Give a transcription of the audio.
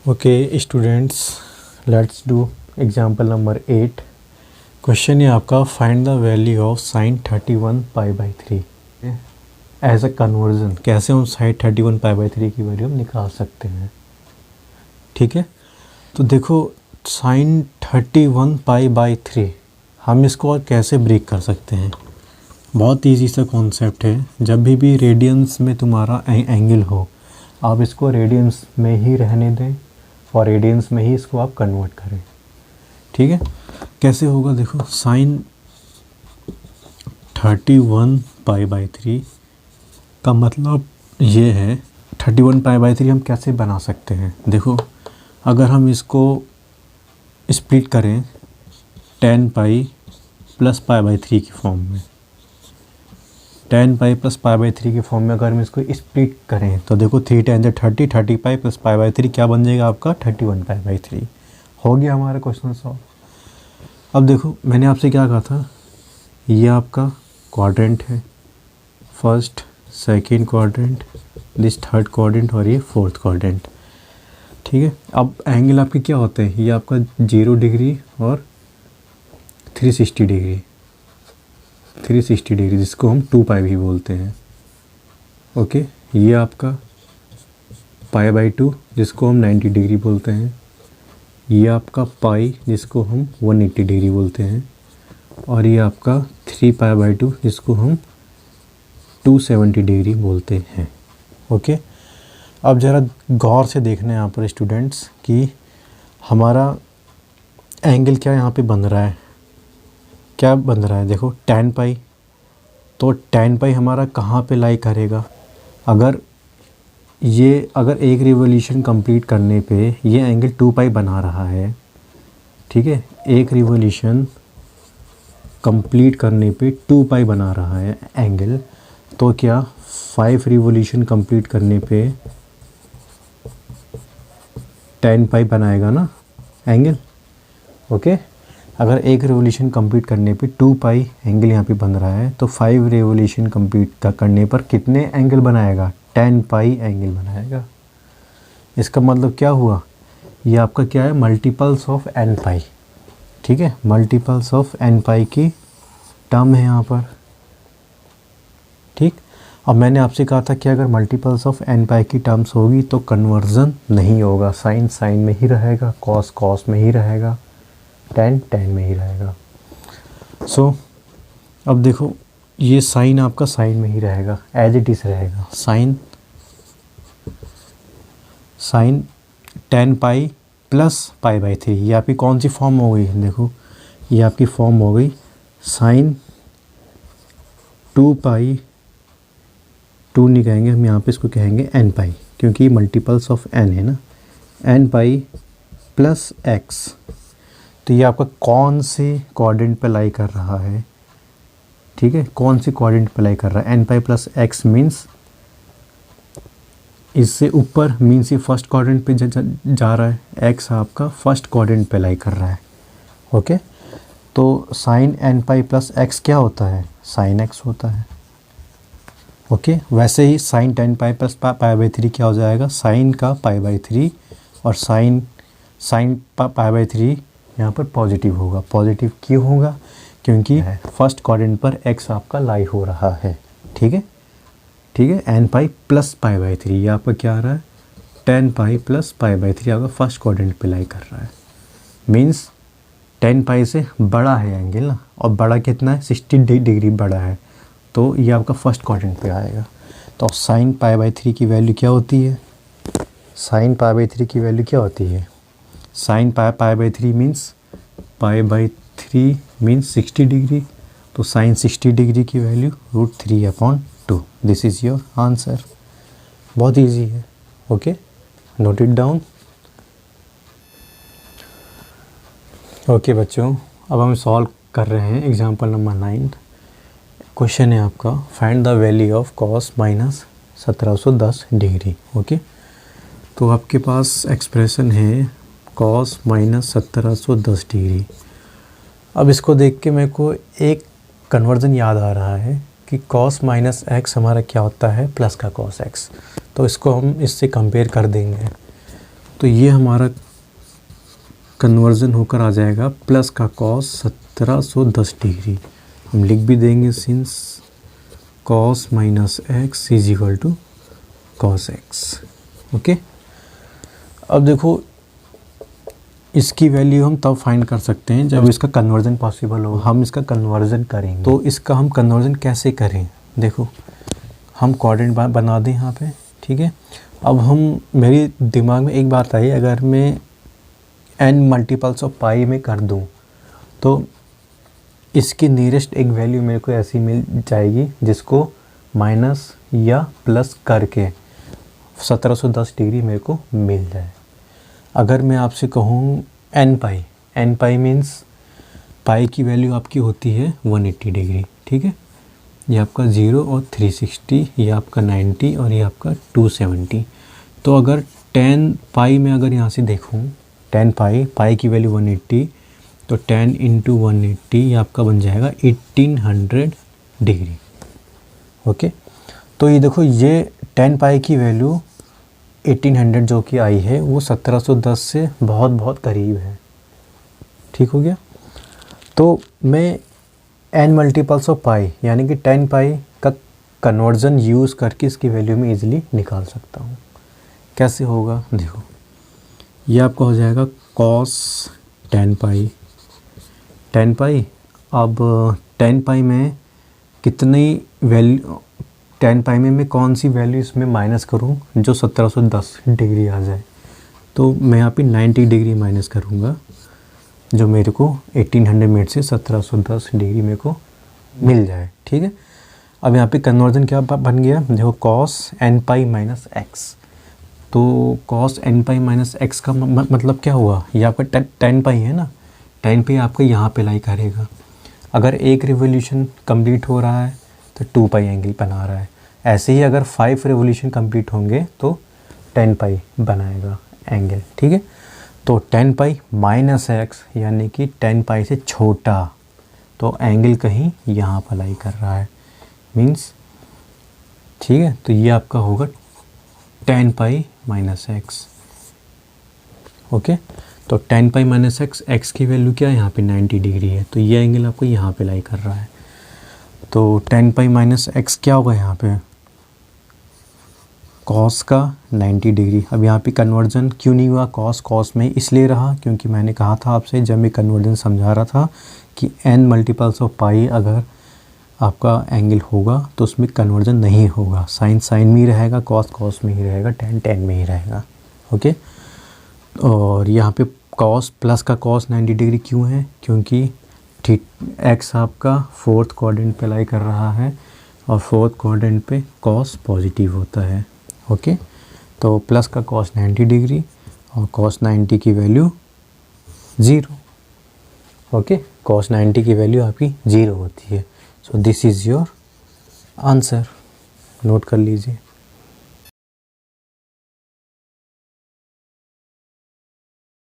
Okay students, let's do example number 8। Question है आपका, find the value of sine 31π/3 as a conversion. कैसे हम sign 31π/3 की value हम निकाल सकते हैं। ठीक है, तो देखो साइन 31π/3 हम इसको और कैसे ब्रेक कर सकते हैं। बहुत ईजी सा कॉन्सेप्ट है। जब भी रेडियंस में तुम्हारा एंगल हो, आप इसको रेडियंस में ही रहने दें और रेडियंस में ही इसको आप कन्वर्ट करें। ठीक है, कैसे होगा देखो, साइन 31π/3 का मतलब ये है, 31π/3 हम कैसे बना सकते हैं। देखो, अगर हम इसको स्प्लिट करें 10π + π/3 की फॉर्म में, 10π + π/3 की फॉर्म में अगर हम इसको स्प्लिट करें तो देखो 3 10 30, 30π + π/3 क्या बन जाएगा आपका 31π/3। हो गया हमारा क्वेश्चन सॉल्व। अब देखो, मैंने आपसे क्या कहा था, ये आपका क्वाड्रेंट है, first second quadrant, this third quadrant और ये फोर्थ क्वाड्रेंट। ठीक है, अब एंगल आपके क्या होते हैं, ये आपका 0 डिग्री और 360 डिग्री, 360 डिग्री जिसको हम 2π भी बोलते हैं। ओके, ये आपका π/2 जिसको हम 90 डिग्री बोलते हैं, ये आपका पाई जिसको हम 180 डिग्री बोलते हैं, और ये आपका 3π/2 जिसको हम 270 डिग्री बोलते हैं। ओके, अब ज़रा गौर से देखना है यहाँ पर स्टूडेंट्स कि हमारा एंगल क्या यहाँ पे बन रहा है, क्या बन रहा है। देखो tan π, तो tan π हमारा कहाँ पे लाई करेगा। अगर एक रिवोल्यूशन कंप्लीट करने पे ये एंगल 2π बना रहा है, ठीक है, एक रिवोल्यूशन कंप्लीट करने पे 2π बना रहा है एंगल, तो क्या 5 रिवोल्यूशन कंप्लीट करने पे tan π बनाएगा ना एंगल। ओके, अगर एक रिवोल्यूशन कंप्लीट करने पे 2π एंगल यहाँ पे बन रहा है, तो 5 रिवोल्यूशन कंप्लीट करने पर कितने एंगल बनाएगा, tan π एंगल बनाएगा। इसका मतलब क्या हुआ, ये आपका क्या है, मल्टीपल्स ऑफ nπ। ठीक है, मल्टीपल्स ऑफ nπ की टर्म है यहाँ पर। ठीक, अब मैंने आपसे कहा था कि अगर मल्टीपल्स ऑफ nπ की टर्म्स होगी तो कन्वर्जन नहीं होगा, साइन साइन में ही रहेगा, कॉस कॉस में ही रहेगा, टेन टेन में ही रहेगा। सो अब देखो, ये साइन आपका साइन में ही रहेगा, एज इट इज़ रहेगा। साइन tan π + π/3, ये आपकी कौन सी फॉर्म हो गई, देखो ये आपकी फॉर्म हो गई साइन 2π, 2 नहीं कहेंगे हम यहाँ पे, इसको कहेंगे nπ, क्योंकि मल्टीपल्स ऑफ n है ना, nπ + x। तो ये आपका कौन से क्वाड्रेंट पे लाई कर रहा है। ठीक है, कौन सी क्वाड्रेंट पे लाई कर रहा है, nπ + x मीन्स इससे ऊपर, मीन्स ये फर्स्ट क्वाड्रेंट पे जा रहा है, x आपका फर्स्ट क्वाड्रेंट पे लाई कर रहा है। ओके, तो साइन nπ + x क्या होता है, साइन x होता है। ओके, वैसे ही साइन tan π + π/3 क्या हो जाएगा, साइन का π/3, और साइन π/3 यहाँ पर पॉजिटिव होगा। पॉजिटिव क्यों होगा, क्योंकि फर्स्ट क्वाड्रेंट पर x आपका लाई हो रहा है। ठीक है, ठीक है, nπ + π/3, ये आपका क्या आ रहा है, tan π + π/3 आपका फर्स्ट क्वाड्रेंट पे लाई कर रहा है। मीन्स tan π से बड़ा है एंगल ना, और बड़ा कितना है, 60 डिग्री बड़ा है, तो ये आपका फर्स्ट क्वाड्रेंट पे आएगा। तो साइन π/3 की वैल्यू क्या होती है, साइन π/3 की वैल्यू क्या होती है, साइन π/3 मीन्स π/3 मीन्स 60 डिग्री, तो साइन 60 डिग्री की value √3/2। This is your answer. बहुत इजी है। Okay, note it down. Okay बच्चों, अब हम सॉल्व कर रहे हैं एग्जांपल नंबर 9। क्वेश्चन है आपका, find the value of cos - 1710 degree. Okay, तो आपके पास एक्सप्रेशन है cos - 1710 डिग्री। अब इसको देख के मेरे को एक कन्वर्जन याद आ रहा है कि cos - x हमारा क्या होता है, प्लस का cos x। तो इसको हम इससे कंपेयर कर देंगे। तो ये हमारा कन्वर्जन होकर आ जाएगा प्लस का कॉस 1710 डिग्री। हम लिख भी देंगे since cos minus x is equal to cos x. Okay, अब देखो इसकी वैल्यू हम तब फाइंड कर सकते हैं जब इसका कन्वर्जन पॉसिबल हो। हम इसका कन्वर्जन करेंगे, तो इसका हम कन्वर्जन कैसे करें, देखो हम कोऑर्डिनेट बना दें यहाँ पे, ठीक है। अब हम, मेरे दिमाग में एक बात आई, अगर मैं n मल्टीपल्स ऑफ पाई में कर दूँ तो इसकी नियरेस्ट एक वैल्यू मेरे को ऐसी मिल जाएगी जिसको माइनस या प्लस करके 1710 डिग्री मेरे को मिल जाए। अगर मैं आपसे कहूँ n पाई मीन्स पाई की वैल्यू आपकी होती है 180 डिग्री, ठीक है। ये आपका 0 और 360, ये आपका 90 और ये आपका 270। तो अगर 10 पाई में अगर यहाँ से देखूँ 10 पाई की वैल्यू 180, तो 10 इंटू 180 ये आपका बन जाएगा 1800 डिग्री। ओके, तो ये देखो ये 10 पाई की वैल्यू 1800 जो कि आई है वो 1710 से बहुत बहुत करीब है, ठीक हो गया। तो मैं n मल्टीपल्स ऑफ पाई यानी कि 10 पाई का कन्वर्जन यूज़ करके इसकी वैल्यू में इजीली निकाल सकता हूँ। कैसे होगा, देखो ये आपका हो जाएगा कॉस 10 पाई। अब 10 पाई में कितनी वैल्यू, 10 पाई में मैं कौन सी वैल्यू इसमें माइनस करूं जो 1710 डिग्री आ जाए। तो मैं यहाँ पे 90 डिग्री माइनस करूँगा, जो मेरे को 1800 में से 1710 डिग्री मेरे को मिल जाए, ठीक है। अब यहाँ पे कन्वर्जन क्या बन गया, देखो cos n pi minus x. तो cos n pi minus x का मतलब क्या हुआ, ये आपका 10 पाई है ना, 10 पाई आपका यहाँ पे लाई करेगा। अगर एक रिवोल्यूशन कंप्लीट हो रहा है तो 2 पाई एंगल बना रहा है। ऐसे ही अगर 5 रिवोल्यूशन कंप्लीट होंगे तो 10 पाई बनाएगा एंगल, ठीक है। तो 10 पाई माइनस एक्स यानी कि 10 पाई से छोटा, तो एंगल कहीं यहाँ पर लाई कर रहा है, मीन्स, ठीक है। तो ये आपका होगा 10 पाई माइनस एक्स। ओके, तो 10 पाई माइनस एक्स, एक्स की वैल्यू क्या है यहाँ पे 90 डिग्री है, तो ये एंगल आपको यहाँ पे लाई कर रहा है। तो 10 पाई माइनस एक्स क्या होगा यहाँ पे, कॉस का 90 डिग्री। अब यहाँ पे कन्वर्जन क्यों नहीं हुआ, कॉस में इसलिए रहा क्योंकि मैंने कहा था आपसे जब मैं कन्वर्जन समझा रहा था कि n मल्टीपल्स ऑफ पाई अगर आपका एंगल होगा तो उसमें कन्वर्जन नहीं होगा, साइन में ही रहेगा, कॉस में ही रहेगा, टेन में ही रहेगा। ओके, और यहाँ पे कॉस प्लस का कॉस 90 डिग्री क्यों है, क्योंकि एक्स आपका फोर्थ क्वाड्रेंट पे लाई कर रहा है और फोर्थ क्वाड्रेंट पे कॉस पॉजिटिव होता है। ओके, तो प्लस का कॉस 90 डिग्री और कॉस 90 की वैल्यू 0। ओके, कॉस 90 की वैल्यू आपकी 0 होती है। So this is your answer, note कर लीजिए।